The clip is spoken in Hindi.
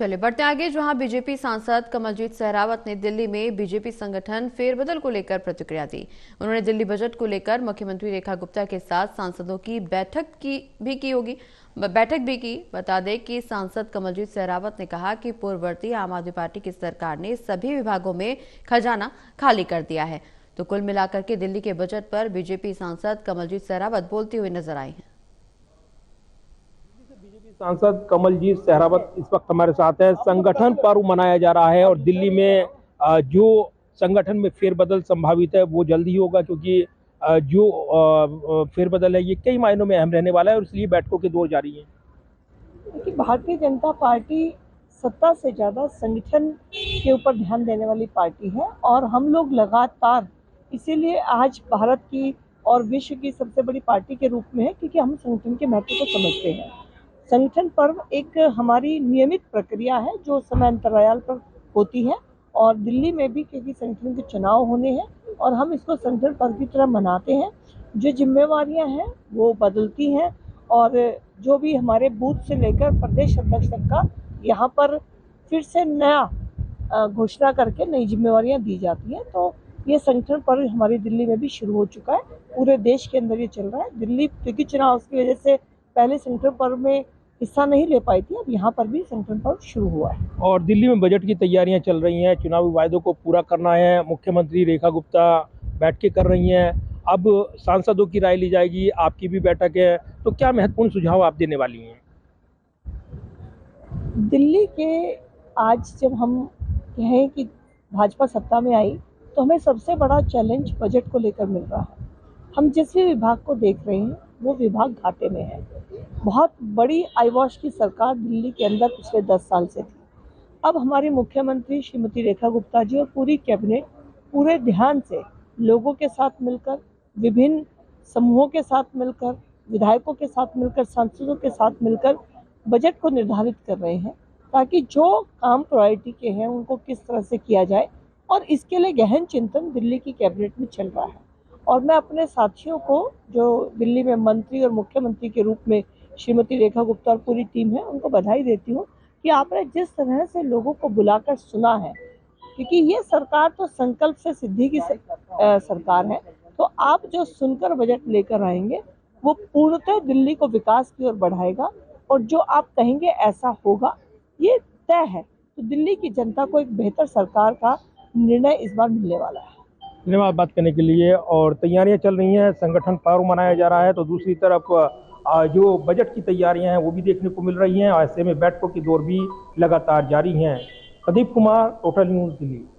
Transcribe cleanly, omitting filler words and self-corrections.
चलिए बढ़ते आगे, जहां बीजेपी सांसद कमलजीत सहरावत ने दिल्ली में बीजेपी संगठन फेरबदल को लेकर प्रतिक्रिया दी। उन्होंने दिल्ली बजट को लेकर मुख्यमंत्री रेखा गुप्ता के साथ सांसदों की बैठक भी की। बता दें कि सांसद कमलजीत सहरावत ने कहा कि पूर्ववर्ती आम आदमी पार्टी की सरकार ने सभी विभागों में खजाना खाली कर दिया है। तो कुल मिलाकर के दिल्ली के बजट पर बीजेपी सांसद कमलजीत सहरावत बोलते हुए नजर आए हैं। सांसद कमलजीत सहरावत इस वक्त हमारे साथ है। संगठन पर्व मनाया जा रहा है और दिल्ली में जो संगठन में फेरबदल संभावित है वो जल्दी ही होगा, क्योंकि जो फेरबदल है ये कई मायनों में अहम रहने वाला है और इसलिए बैठकों के दौर जारी है। देखिए, भारतीय जनता पार्टी सत्ता से ज़्यादा संगठन के ऊपर ध्यान देने वाली पार्टी है और हम लोग लगातार इसीलिए आज भारत की और विश्व की सबसे बड़ी पार्टी के रूप में है, क्योंकि हम संगठन के महत्व को समझते हैं। संगठन पर्व एक हमारी नियमित प्रक्रिया है जो समय अंतराल पर होती है और दिल्ली में भी क्योंकि संगठन के चुनाव होने हैं और हम इसको संगठन पर्व की तरह मनाते हैं। जो जिम्मेवारियां हैं वो बदलती हैं और जो भी हमारे बूथ से लेकर प्रदेश अध्यक्ष तक का यहाँ पर फिर से नया घोषणा करके नई जिम्मेवारियां दी जाती हैं। तो ये संगठन पर्व हमारी दिल्ली में भी शुरू हो चुका है, पूरे देश के अंदर ये चल रहा है। दिल्ली क्योंकि चुनाव की वजह से पहले संगठन पर्व में हिस्सा नहीं ले पाई थी, अब यहाँ पर भी संगठन पर्व शुरू हुआ है। और दिल्ली में बजट की तैयारियां चल रही हैं, चुनावी वायदों को पूरा करना है। मुख्यमंत्री रेखा गुप्ता बैठकें कर रही हैं, अब सांसदों की राय ली जाएगी, आपकी भी बैठक है, तो क्या महत्वपूर्ण सुझाव आप देने वाली हैं? दिल्ली के आज जब हम कहें कि भाजपा सत्ता में आई तो हमें सबसे बड़ा चैलेंज बजट को लेकर मिल रहा है। हम जिस भी विभाग को देख रहे हैं वो विभाग घाटे में है। बहुत बड़ी आईवॉश की सरकार दिल्ली के अंदर पिछले 10 साल से थी। अब हमारी मुख्यमंत्री श्रीमती रेखा गुप्ता जी और पूरी कैबिनेट पूरे ध्यान से लोगों के साथ मिलकर, विभिन्न समूहों के साथ मिलकर, विधायकों के साथ मिलकर, सांसदों के साथ मिलकर बजट को निर्धारित कर रहे हैं, ताकि जो काम प्रायोरिटी के हैं उनको किस तरह से किया जाए। और इसके लिए गहन चिंतन दिल्ली की कैबिनेट में चल रहा है। और मैं अपने साथियों को जो दिल्ली में मंत्री और मुख्यमंत्री के रूप में श्रीमती रेखा गुप्ता और पूरी टीम है उनको बधाई देती हूँ कि आपने जिस तरह से लोगों को बुलाकर सुना है, क्योंकि ये सरकार तो संकल्प से सिद्धि की सरकार है। तो आप जो सुनकर बजट लेकर आएंगे वो पूर्णतः दिल्ली को विकास की ओर बढ़ाएगा और जो आप कहेंगे ऐसा होगा, ये तय है। तो दिल्ली की जनता को एक बेहतर सरकार का निर्णय इस बार मिलने वाला है। धन्यवाद बात करने के लिए। और तैयारियां चल रही हैं, संगठन पर्व मनाया जा रहा है, तो दूसरी तरफ जो बजट की तैयारियां हैं वो भी देखने को मिल रही हैं और ऐसे में बैठकों की दौर भी लगातार जारी हैं। Pradeep Kumar, total news, Delhi.